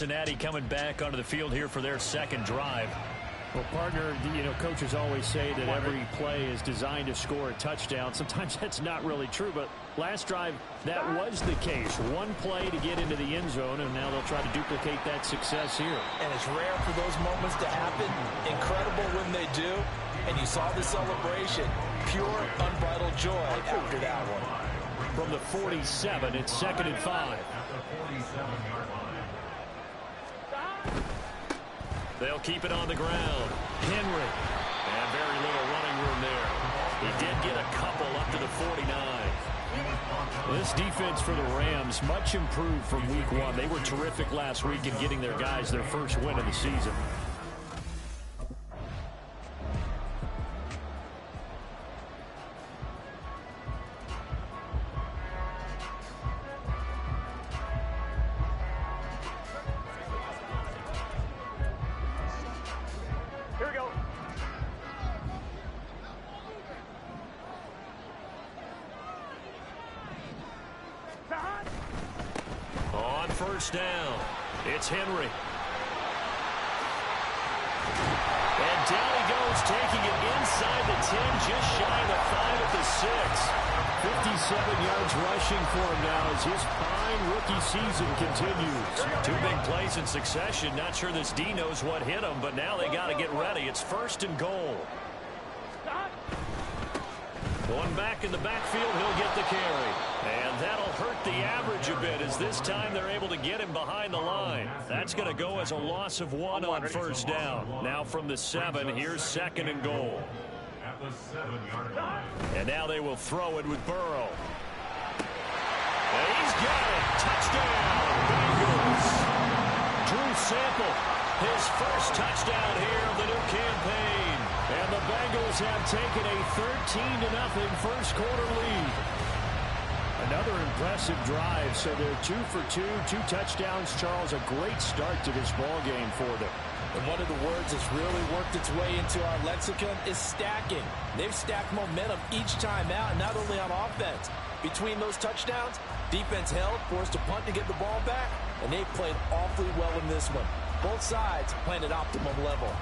Cincinnati coming back onto the field here for their second drive. Well, partner, coaches always say that every play is designed to score a touchdown. Sometimes that's not really true, but last drive, that was the case. One play to get into the end zone, and now they'll try to duplicate that success here. And it's rare for those moments to happen. Incredible when they do. And you saw the celebration. Pure, unbridled joy after that one. From the 47, it's 2nd and 5. They'll keep it on the ground. Henry. And very little running room there. He did get a couple up to the 49. This defense for the Rams, much improved from week 1. They were terrific last week in getting their guys their first win of the season. First down. It's Henry. And down he goes, taking it inside the 10, just shy of the 5 at the 6. 57 yards rushing for him now as his fine rookie season continues. 2 big plays in succession. Not sure this D knows what hit him, but now they got to get ready. It's 1st and goal. One back in the backfield, he'll get the carry. And that'll hurt the average a bit as this time they're able to get him behind the line. That's going to go as a loss of 1 on first down. Now from the 7, here's 2nd and goal. And now they will throw it with Burrow. And he's got it. Touchdown, Bengals. Drew Sample, his first touchdown here of the new campaign. And the Bengals have taken a 13-0 first quarter lead. Another impressive drive, so they're 2 for 2, 2 touchdowns. Charles, a great start to this ball game for them. And one of the words that's really worked its way into our lexicon is stacking. They've stacked momentum each time out, not only on offense. Between those touchdowns, defense held, forced a punt to get the ball back, and they played awfully well in this one. Both sides playing at optimum level.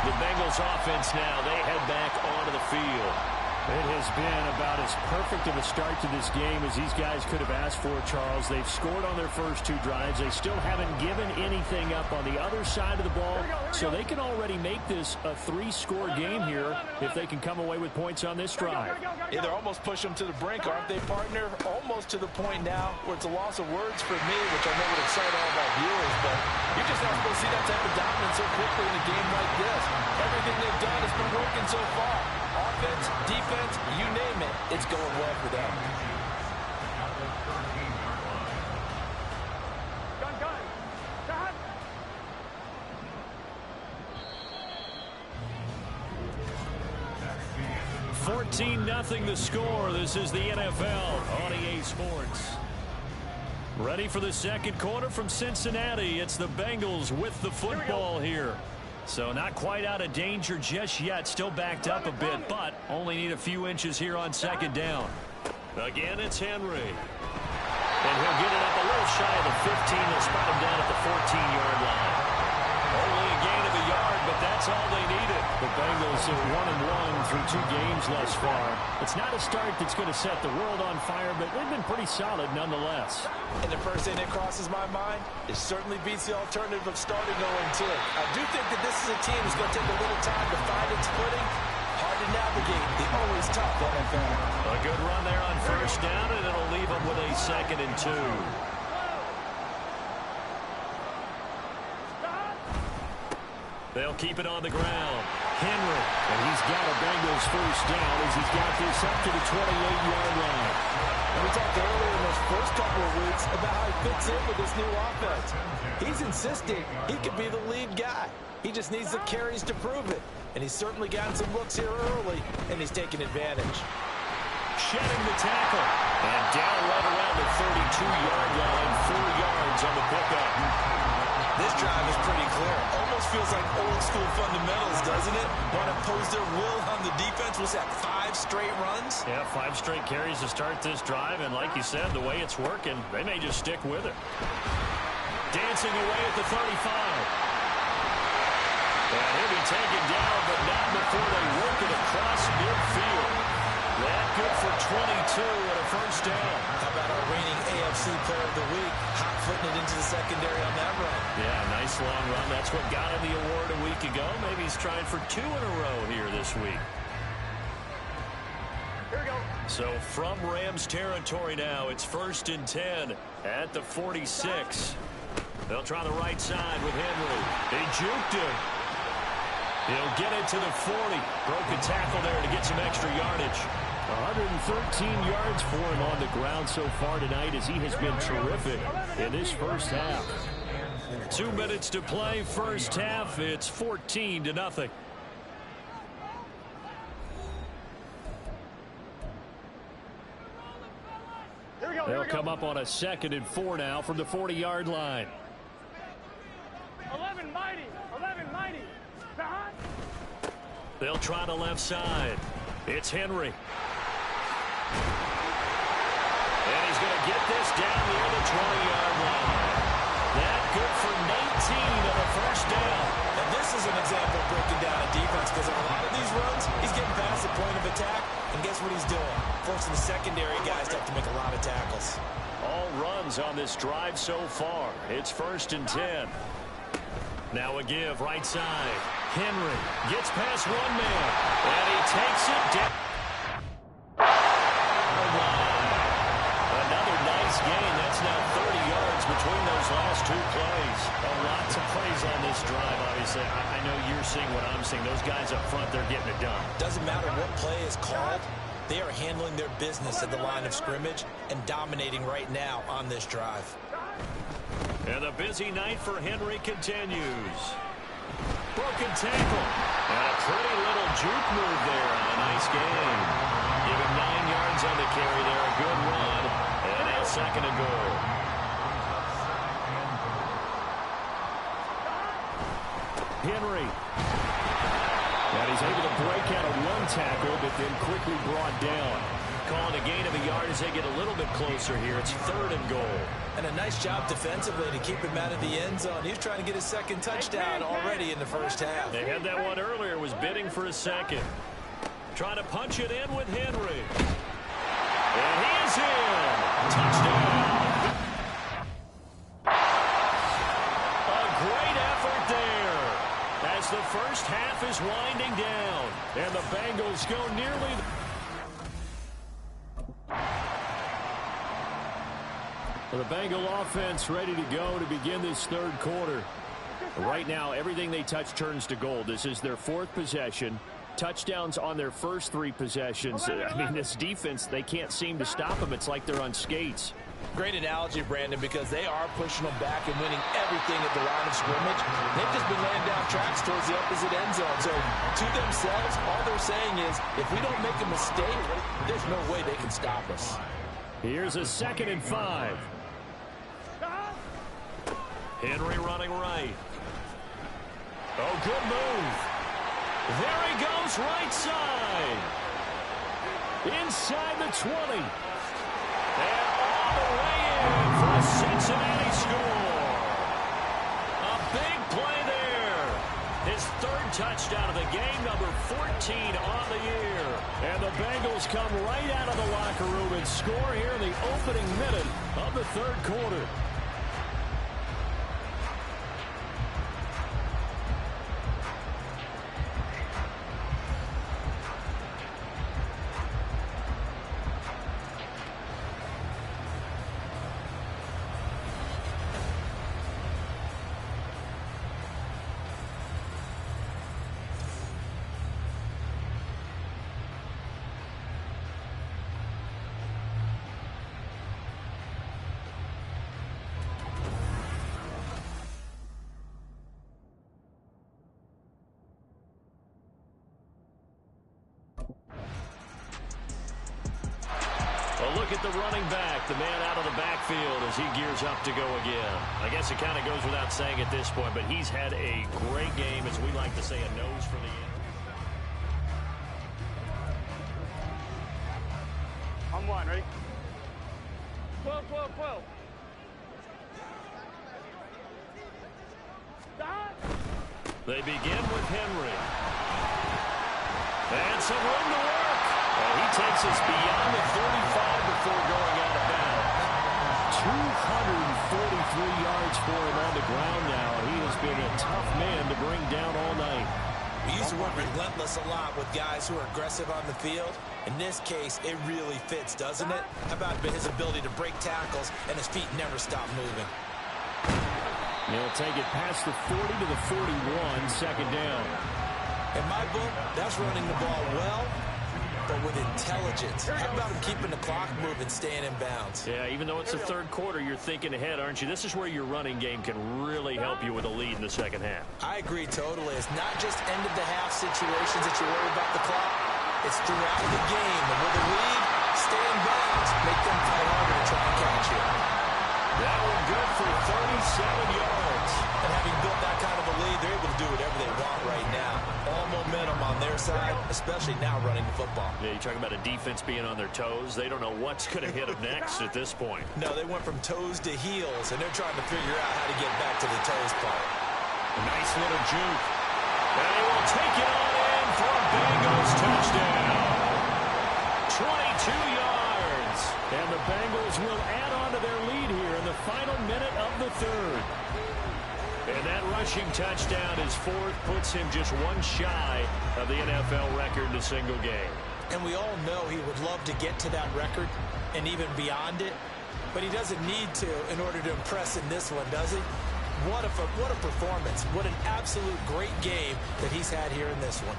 The Bengals offense now, they head back onto the field. It has been about as perfect of a start to this game as these guys could have asked for, Charles. They've scored on their first 2 drives. They still haven't given anything up on the other side of the ball, so they can already make this a 3-score game here if they can come away with points on this drive. Yeah, they're almost pushing them to the brink, aren't they, partner? Almost to the point now where it's a loss of words for me, which I know would excite all of our viewers, but you're just not supposed to see that type of dominance so quickly in a game like this. Everything they've done has been working so far. Offense, defense, you name it, it's going well for them. $14-0 the score. This is the NFL on EA Sports. Ready for the second quarter from Cincinnati. It's the Bengals with the football here. So not quite out of danger just yet. Still backed up a bit, but only need a few inches here on 2nd down. Again, it's Henry. And he'll get it up a little shy of the 15. They'll spot him down at the 14-yard line. Only a gain of a yard, but that's all they needed. The Bengals are 1-1 through 2 games thus far. It's not a start that's going to set the world on fire, but they've been pretty solid nonetheless. And the first thing that crosses my mind is certainly beats the alternative of starting 0-2. I do think that this is a team that's going to take a little time to find its footing. Hard to navigate the always tough NFL. A good run there on first down, and it'll leave them with a 2nd and 2. They'll keep it on the ground. Henry. And he's got a Bengals first down as he's got this up to the 28-yard line. And we talked earlier in those first couple of weeks about how he fits in with this new offense. He's insisting he could be the lead guy. He just needs the carries to prove it. And he's certainly gotten some looks here early, and he's taking advantage. Shedding the tackle. And down right around the 32-yard line. 4 yards on the pickup. This drive is pretty clear. Almost feels like old school fundamentals, doesn't it? Want to impose their will on the defense. Was that 5 straight runs? Yeah, 5 straight carries to start this drive, and like you said, the way it's working, they may just stick with it. Dancing away at the 35. And he'll be taken down, but not before they work it across midfield. That good for 22 and a first down. How about our reigning AFC Player of the Week, hot-footing it into the secondary on that run? Yeah, nice long run. That's what got him the award a week ago. Maybe he's trying for 2 in a row here this week. Here we go. So from Rams territory now, it's 1st and 10 at the 46. They'll try the right side with Henry. They juked him. He'll get it to the 40. Broke a tackle there to get some extra yardage. 113 yards for him on the ground so far tonight as he has been terrific in this first half. 2 minutes to play, first half. It's 14-0. They'll come up on a 2nd and 4 now from the 40-yard line. 11 mighty. 11 mighty. Behind. They'll try the left side. It's Henry. And he's going to get this down near the 20-yard line. That good for 19 and a first down. And this is an example of breaking down a defense, because on a lot of these runs, he's getting past the point of attack, and guess what he's doing? Forcing the secondary guys to have to make a lot of tackles. All runs on this drive so far. It's 1st and 10. Now a give, right side. Henry gets past one man, and he takes it down. Another nice gain. That's now 30 yards between those last 2 plays. Lots of plays on this drive, obviously. I know you're seeing what I'm seeing. Those guys up front, they're getting it done. Doesn't matter what play is called. They are handling their business at the line of scrimmage and dominating right now on this drive. And the busy night for Henry continues. Broken tackle. And a pretty little juke move there on a nice game. Give him 9 yards on the carry there. A good run. And now 2nd and goal. Henry. And he's able to break out of 1 tackle, but then quickly brought down. Calling a gain of a yard as they get a little bit closer here. It's 3rd and goal. And a nice job defensively to keep him out of the end zone. He's trying to get his 2nd touchdown already in the first half. They had that one earlier, was bidding for a 2nd. Trying to punch it in with Henry. And he is in. Touchdown. A great effort there as the first half is winding down. And the Bengals go nearly... The Bengal offense ready to go to begin this 3rd quarter. Right now, everything they touch turns to gold. This is their 4th possession. Touchdowns on their first 3 possessions. I mean, this defense, they can't seem to stop them. It's like they're on skates. Great analogy, Brandon, because they are pushing them back and winning everything at the line of scrimmage. They've just been laying down tracks towards the opposite end zone. So to themselves, all they're saying is, if we don't make a mistake, there's no way they can stop us. Here's a 2nd and 5. Henry running right. Oh, good move. There he goes, right side. Inside the 20. And all the way in for a Cincinnati score. A big play there. His 3rd touchdown of the game, number 14 on the year. And the Bengals come right out of the locker room and score here in the opening minute of the 3rd quarter. A look at the running back, the man out of the the backfield as he gears up to go again. I guess it kind of goes without saying at this point, but he's had a great game, as we like to say, a nose for the end. On one, ready? 12, 12, 12. Stop. They begin with Henry. And some room to work. And he takes us beyond the 35 before going out of bounds. 243 yards for him on the ground now. He has been a tough man to bring down all night. We used to work relentless a lot with guys who are aggressive on the field. In this case, it really fits, doesn't it? How about his ability to break tackles and his feet never stop moving? He'll take it past the 40 to the 41, second down. In my book, that's running the ball well, but with intelligence. How about him keeping the clock moving, staying in bounds? Yeah, even though it's the third quarter, you're thinking ahead, aren't you? This is where your running game can really help you with a lead in the second half. I agree totally. It's not just end-of-the-half situations that you worry about the clock. It's throughout the game. And with a lead, stay in bounds. Make them fight harder to try and catch you. That one good for 37 yards. And having built that kind of a lead, they're able to do whatever they want right now. All momentum on their side, especially now running the football. Yeah, you're talking about a defense being on their toes. They don't know what's going to hit them next at this point. No, they went from toes to heels, and they're trying to figure out how to get back to the toes part. A nice little juke. And they will take it on in for a Bengals touchdown. 22 yards. And the Bengals will add on to their lead here in the final minute of the third. And that rushing touchdown is fourth, puts him just one shy of the NFL record in a single game. And we all know he would love to get to that record and even beyond it, but he doesn't need to in order to impress in this one, does he? What a performance. What an absolute great game that he's had here in this one.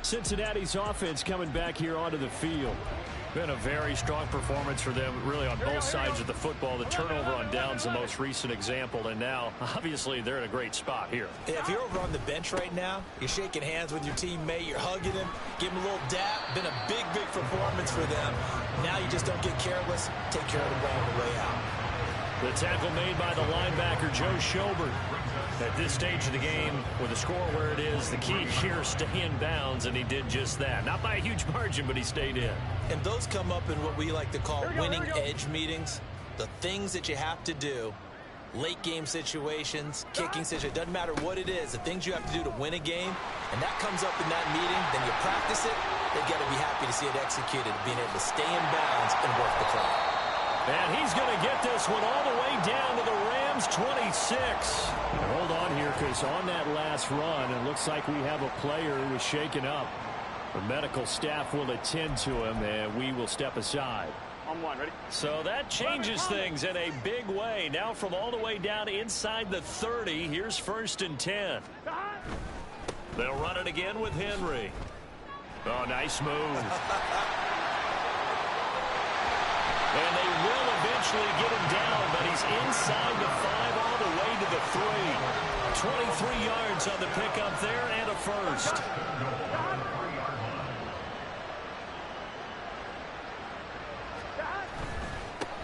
Cincinnati's offense coming back here onto the field. Been a very strong performance for them, really, on both sides of the football. The turnover on downs, the most recent example, and now, obviously, they're in a great spot here. If you're over on the bench right now, you're shaking hands with your teammate, you're hugging him, give him a little dap. Been a big, big performance for them. Now you just don't get careless. Take care of the ball on the way out. The tackle made by the linebacker, Joe Schobert. At this stage of the game, with the score where it is, the key here, stay in bounds, and he did just that. Not by a huge margin, but he stayed in. And those come up in what we like to call winning edge meetings. The things that you have to do, late game situations, kicking situations, doesn't matter what it is, the things you have to do to win a game, and that comes up in that meeting, then you practice it, they've got to be happy to see it executed, being able to stay in bounds and work the clock. And he's going to get this one all the way down to the Rams 26. Hold on here, because on that last run, it looks like we have a player who was shaken up. The medical staff will attend to him, and we will step aside. On one, ready? So that changes things in a big way. Now from all the way down inside the 30, here's 1st and 10. They'll run it again with Henry. Oh, nice move. And they will eventually get him down, but he's inside the 5 all the way to the 3. 23 yards on the pickup there and a first.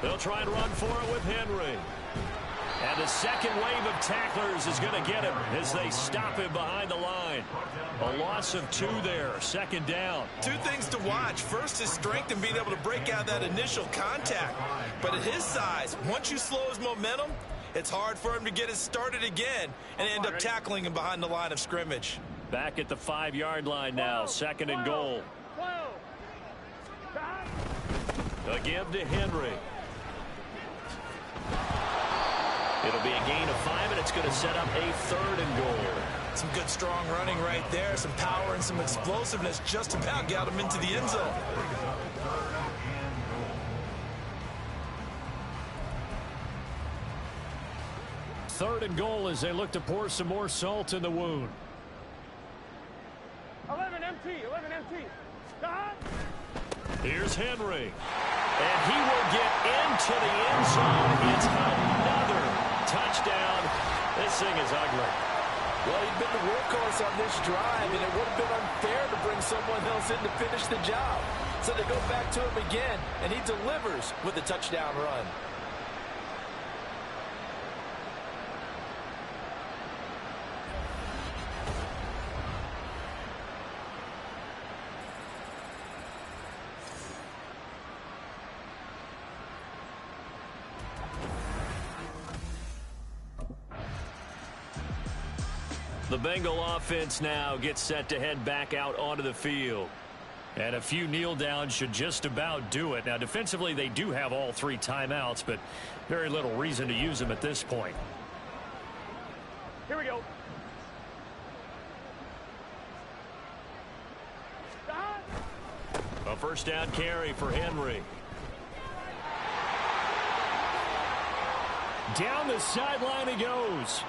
They'll try and run for it with Henry. And the second wave of tacklers is going to get him as they stop him behind the line. A loss of 2 there, 2nd down. 2 things to watch. First, his strength and being able to break out that initial contact. But at his size, once you slow his momentum, it's hard for him to get it started again and end up tackling him behind the line of scrimmage. Back at the 5-yard line now, 2nd and goal. A give to Henry. It'll be a gain of 5, and it's going to set up a 3rd and goal. Some good strong running right there, some power and some explosiveness, just about got him into the end zone. Third and goal as they look to pour some more salt in the wound. 11 MT, 11 MT. Stop. Here's Henry. And he will get into the end zone. It's another passing is ugly. Well, he'd been the workhorse on this drive, and it would have been unfair to bring someone else in to finish the job. So they go back to him again, and he delivers with a touchdown run. The Bengal offense now gets set to head back out onto the field. And a few kneel downs should just about do it. Now, defensively, they do have all 3 timeouts, but very little reason to use them at this point. Here we go. A first down carry for Henry. Down the sideline he goes.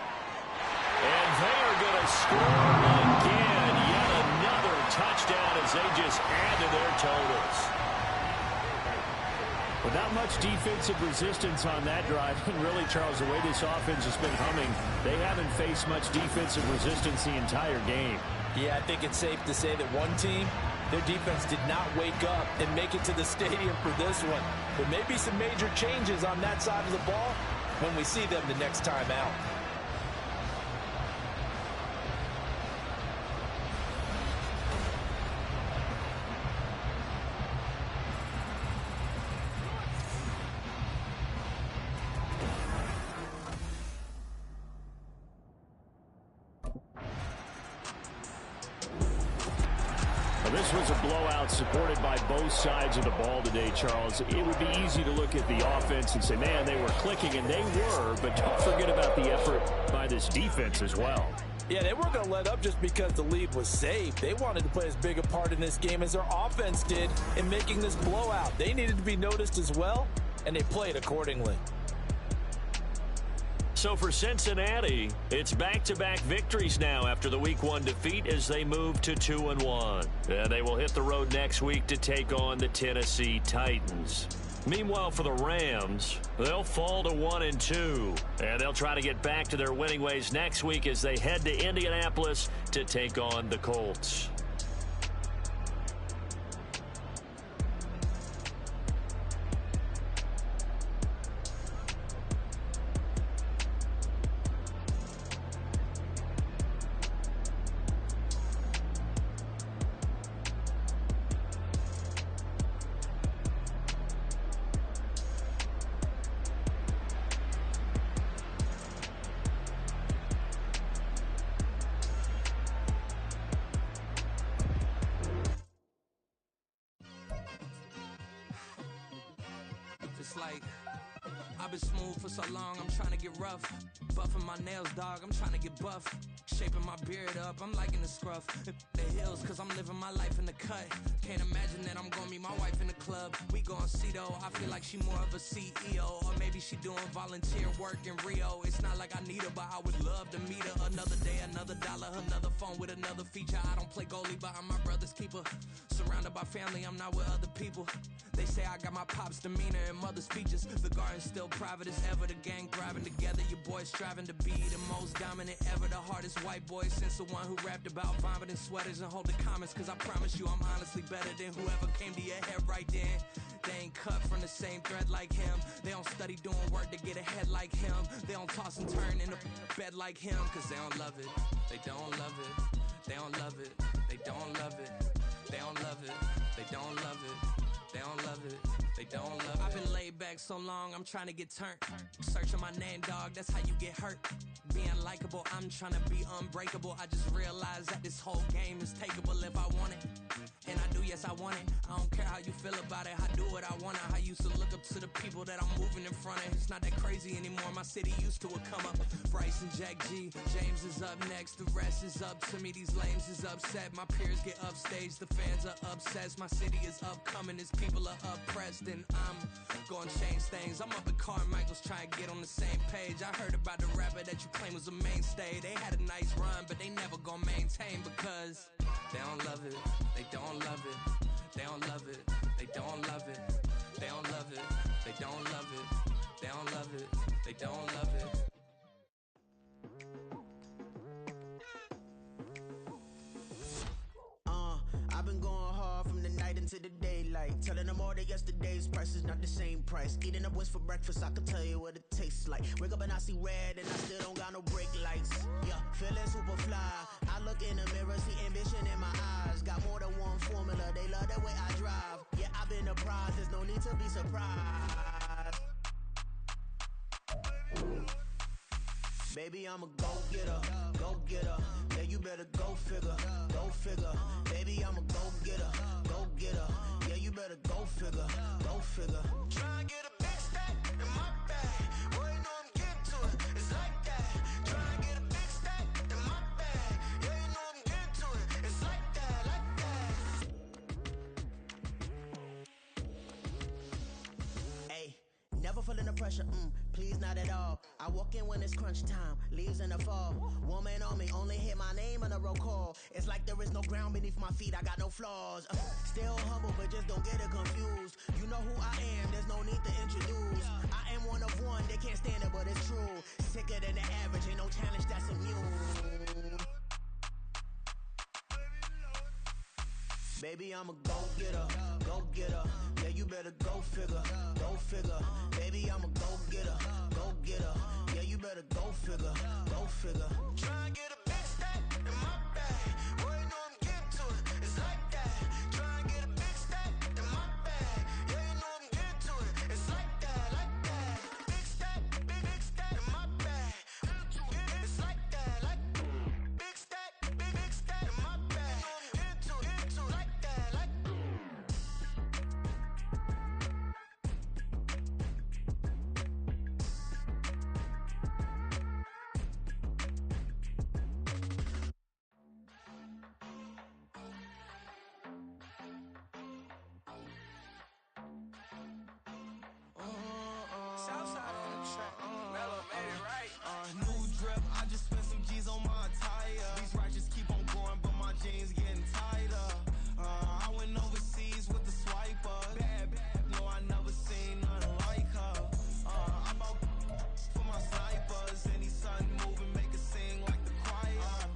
And they are going to score again. Yet another touchdown as they just add to their totals. Without much defensive resistance on that drive, and really, Charles, the way this offense has been humming, they haven't faced much defensive resistance the entire game. Yeah, I think it's safe to say that one team, their defense did not wake up and make it to the stadium for this one. There may be some major changes on that side of the ball when we see them the next time out. This was a blowout supported by both sides of the ball today, Charles. It would be easy to look at the offense and say, man, they were clicking, and they were, but don't forget about the effort by this defense as well. Yeah, they weren't going to let up just because the lead was saved. They wanted to play as big a part in this game as their offense did in making this blowout. They needed to be noticed as well, and they played accordingly. So for Cincinnati, it's back-to-back victories now after the Week 1 defeat as they move to 2-1. And they will hit the road next week to take on the Tennessee Titans. Meanwhile, for the Rams, they'll fall to 1-2. And they'll try to get back to their winning ways next week as they head to Indianapolis to take on the Colts. Like, I've been smooth for so long, I'm trying to get rough. Buffing my nails, dog, I'm trying to get buff. Shaping my beard up, I'm liking the scruff. The hills, cause I'm living my life in the cut. Can't imagine that I'm gonna meet my wife in the club. We gon' see though, I feel like she more of a CEO. Or maybe she doing volunteer work in Rio. It's not like I need her, but I would love to meet her. Another day, another dollar, another phone with another feature. I don't play goalie, but I'm my brother's keeper. Surrounded by family, I'm not with other people. They say I got my pop's demeanor and mother's features. The garden's still private as ever. The gang thriving together. Your boys striving to be the most dominant ever. The hardest white boy since the one who rapped about vomiting sweaters and hold the comments. Cause I promise you I'm honestly better than whoever came to your head right then. They ain't cut from the same thread like him. They don't study doing work to get ahead like him. They don't toss and turn in a bed like him. Cause they don't love it. They don't love it. They don't love it. They don't love it. They don't love it. They don't love it. They don't love it. They don't love it. I've been laid back so long, I'm trying to get turned. Searching my name, dog, that's how you get hurt. Being likable, I'm trying to be unbreakable. I just realized that this whole game is takeable if I want it. And I do, yes, I want it. I don't care how you feel about it. I do what I want. I used to look up to the people that I'm moving in front of. It's not that crazy anymore. My city used to come up. Bryce and Jack G. James is up next. The rest is up to me. These lames is upset. My peers get upstage. The fans are obsessed. My city is upcoming. These people are oppressed. And I'm gonna change things. I'm up at Carmichael's trying to get on the same page. I heard about the rapper that you claim was a mainstay. They had a nice run, but they never gonna maintain because they don't love it. They don't love it. They don't love it. They don't love it. They don't love it. They don't love it. They don't love it. They don't love it. into the daylight. Telling them all that yesterday's price is not the same price. Eating up wings for breakfast, I can tell you what it tastes like. Wake up and I see red and I still don't got no brake lights. Yeah, feeling super fly. I look in the mirror, see ambition in my eyes. Got more than one formula, they love the way I drive. Yeah, I've been a prize, there's no need to be surprised. Baby, I'm a go-getter, go-getter. Yeah, you better go figure, go figure. Baby, I'm a go-getter, go-getter. Yeah, you better go figure, go figure. Try and get a big stack in my bag. Boy, you know I'm getting to it, it's like that. Try and get a big stack in my bag. Yeah, you know I'm getting to it, it's like that, like that. Hey, never feeling the pressure, please not at all. I walk in when it's crunch time, leaves in the fall. Woman on me, only hit my name on a roll call. It's like there is no ground beneath my feet, I got no flaws. Still humble, but just don't get it confused. You know who I am, there's no need to introduce. I am one of one, they can't stand it, but it's true. Sicker than the average, ain't no challenge that's immune. Baby, I'm a go-getter, go-getter. Yeah, you better go figure, go figure. Baby, I'm a go-getter, go-getter. Yeah, you better go figure, go figure. Try and get a big stack in my bag. Boy, you know I'm getting to it, it's like that. Try and get a big stack in my bag. Yeah, you know I'm getting to it, it's like that, like that. Big stack, big stack in my bag. It's like that, like big stack in my bag. Into like that, like. Southside on the track. Mellow made it right. New drip, I just spent some G's on my attire. These ratchets keep on going, but my jeans getting tighter. I went overseas with the swiper. Bad, no, I never seen nothing like her. I bought for my snipers. Any sun moving, make it sing like the choir.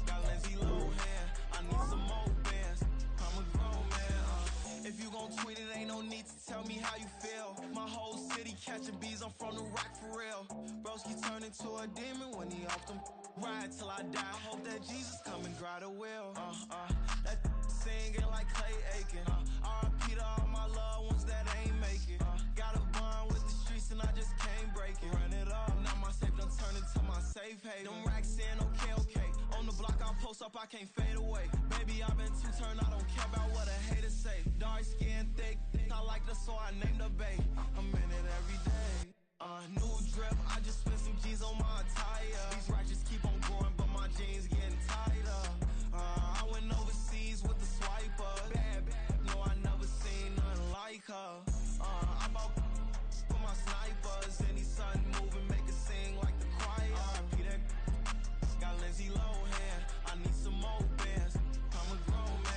Got Lindsay Lohan, I need some more bands. I'm a grown man. If you gon' tweet it, ain't no need to tell me how you feel. My whole city catching bees, I'm from the rack for real. Broski turned into a demon when he off them. Ride till I die, hope that Jesus come and grab the wheel. That singing like Clay Aiken. R.I.P. to all my loved ones that ain't make it. Got a bond with the streets and I just can't break it. Run it up, now my safe done turned into my safe haven. Them racks in, okay. On the block I post up, I can't fade away. Baby, I've been too turned, I don't care about what a hater say. Dark skin, thick, I like the so I named the bay. I'm in it every day. New drip, I just spent some G's on my attire. These ratchets keep on going, but my jeans getting tighter. I went overseas with the swiper. Bad, no, I never seen nothing like her. I bought for my snipers. Any sun moving, make it sing like the choir. R.I.P. that got Lindsay Lohan, I need some more bands. I'm a grown man.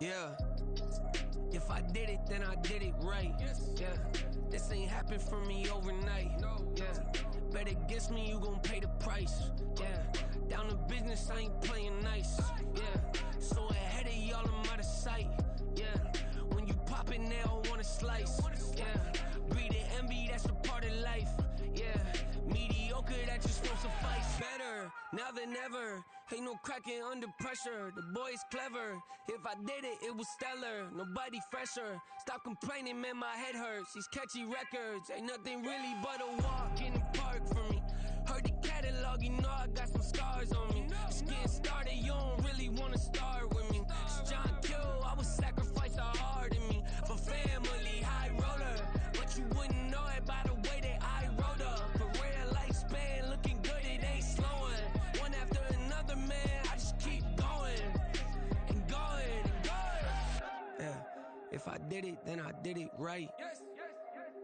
Yeah, if I did it, then I did it right. Yeah, this ain't happened for me overnight. Yeah, bet against me, you gon' pay the price. Yeah, down to business, I ain't playing nice. Yeah, so ahead of y'all, I'm out of sight. Yeah, when you pop it, they don't wanna slice. Yeah, breed the envy, that's a part of life. Yeah, mediocre, that just won't suffice. Better now than ever. Ain't no cracking under pressure. The boy's clever. If I did it, it was stellar. Nobody fresher. Stop complaining, man, my head hurts. These catchy records ain't nothing really but a walk in the park for me. Heard the catalog, you know I got some scars on me. Just getting started, you don't really wanna start with me. It's John Kill, I would sacrifice a heart in me for family, high roller. But you wouldn't know it by the way that I wrote up. For real lifespan, looking good, it ain't slowing. One after another, man, I just keep going and going and going. Yeah, if I did it, then I did it right.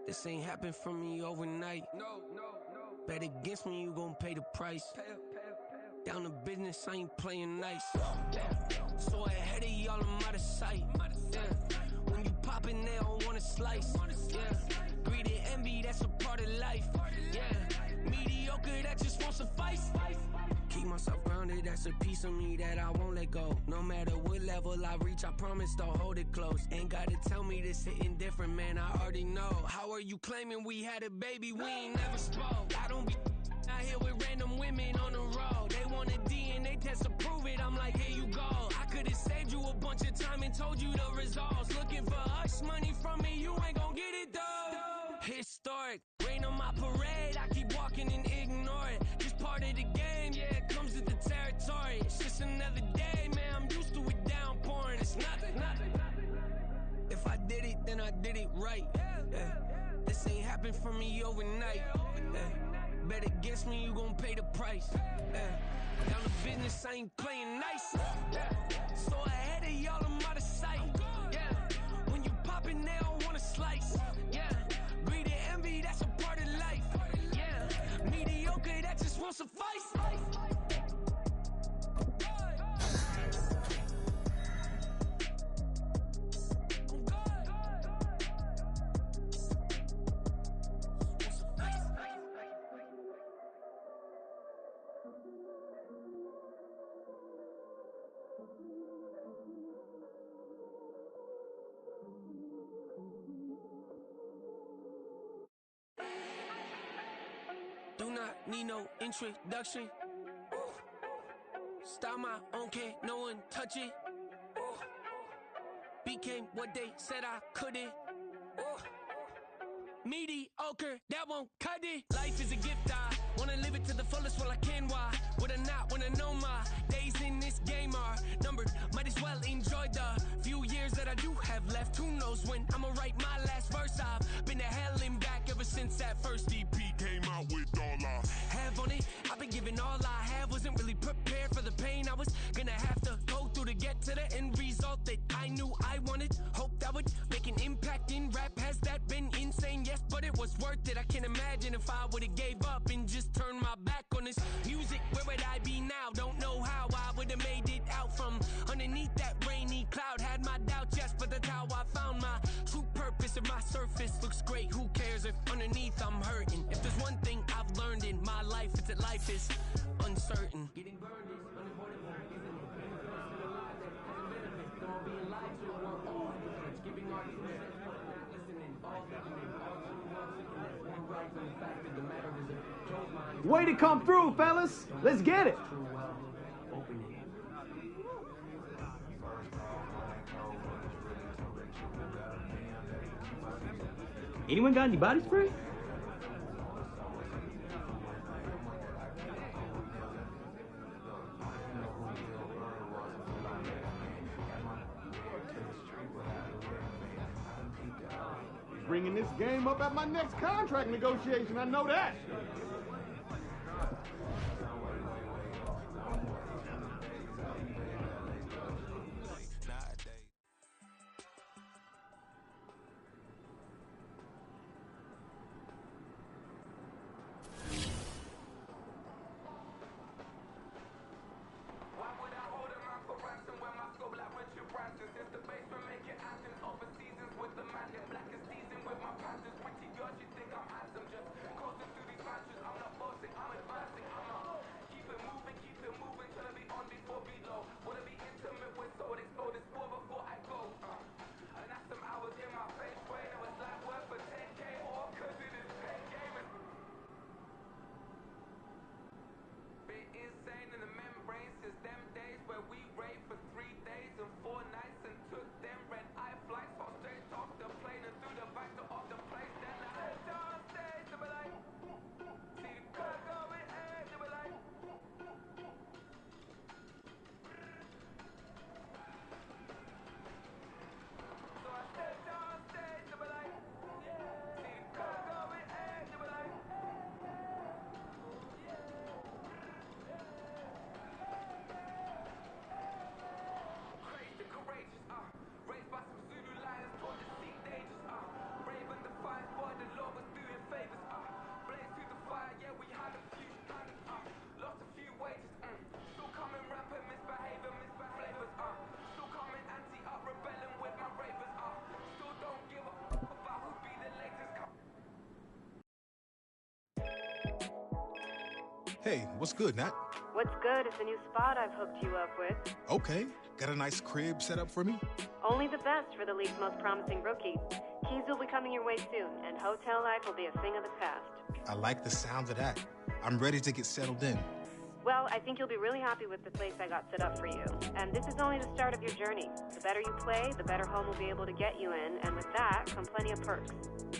This ain't happened for me overnight. No. Bet against me, you gon' pay the price. Down to business, I ain't playing nice. So ahead of y'all, I'm out of sight. Yeah. When you poppin', they don't wanna slice. Yeah. Greed and envy, that's a part of life. Yeah. Mediocre, that just won't suffice. Keep myself grounded, that's a piece of me that I won't let go. No matter what level I reach, I promise to hold it close. Ain't gotta tell me this hitting different, man, I already know. How are you claiming we had a baby, we ain't never spoke? I don't be out here with random women on the road. They want a DNA test to prove it, I'm like, here you go. I could've saved you a bunch of time and told you the results. Looking for hush money from me, you ain't gon' get it though. Historic, rain on my parade, I keep walking and ignore it. Just part of the game, yeah, it comes with the territory. It's just another day, man, I'm used to it downpouring. It's nothing. If I did it, then I did it right. Yeah. This ain't happened for me overnight. Yeah. Bet against me, you gon' pay the price. Yeah. Down to business, I ain't playing nice. Yeah. So ahead of y'all, I'm out of sight. Yeah. When you poppin', they don't wanna slice. Yeah. Greed and envy, that's a part of life. Yeah. Mediocre, that just won't suffice. Do not need no introduction. Style my own, can't no one touch it. Became what they said I couldn't. Mediocre, that won't cut it. Life is a gift, I wanna live it to the fullest while I can. Why would I not wanna know my days in this game are numbered? Might as well enjoy the few years that I do have left. Who knows when I'ma write my last verse? I've been to hell and back ever since that first EP came out with all I have on it. I've been giving all I have, wasn't really prepared for the pain I was gonna have to go through to get to the end result that I knew I wanted. Hope that would make an impact in rap. Has that been insane? Yes, but it was worth it. I can't imagine if I would've gave up and just turned my back on this music. Where would I be now? Don't know how I would've made it out from underneath that rainy cloud. Had my doubts, yes, but that's how I found my true purpose. If my surface looks great, who cares if underneath I'm hurting? If there's one thing I've learned in my life, it's that life is uncertain. Getting burned is unavoidable, isn't it? Being still alive, that has a benefit. Don't be alive, so we're all different. Giving our 2 cents, but not listening. All listening, all true, all seeking. That's one right from the fact that the matter is a Joe's mind. Way to come through, fellas. Let's get it. True, well, open it. Anyone got any body spray? Bringing this game up at my next contract negotiation, I know that. Hey, what's good, Nat? What's good is the new spot I've hooked you up with. Okay. Got a nice crib set up for me? Only the best for the league's most promising rookie. Keys will be coming your way soon, and hotel life will be a thing of the past. I like the sound of that. I'm ready to get settled in. Well, I think you'll be really happy with the place I got set up for you. And this is only the start of your journey. The better you play, the better home will be able to get you in, and with that come plenty of perks.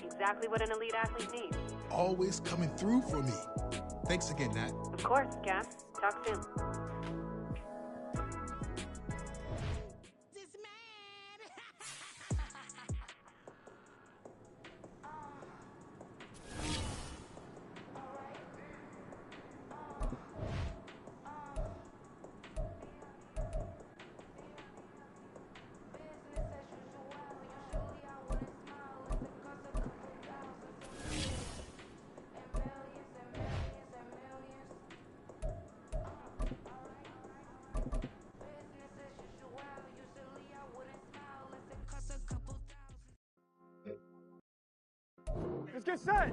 Exactly what an elite athlete needs. Always coming through for me. Thanks again, Nat. Of course, Cap. Talk soon. Let's get set.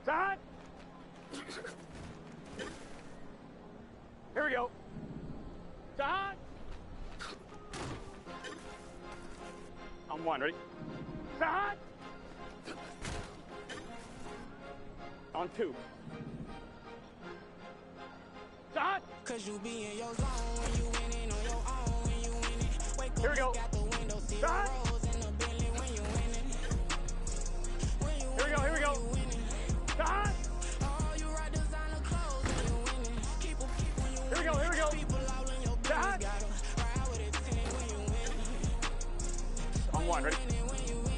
Set. Here we go. Set. On one, ready? Set. On two. Set. Cause you be in your zone when you winning on your own when you winning. Wake up, Here we go. Got the window, see the Set. roads in the Bentley when you winning. Here we go, here we go. Set. Oh, you ride designer clothes when you winning. Keep when you Here we go, here we go. People all in your business, Set. gotta ride with a 10 when you winning. On one, ready? When you winning.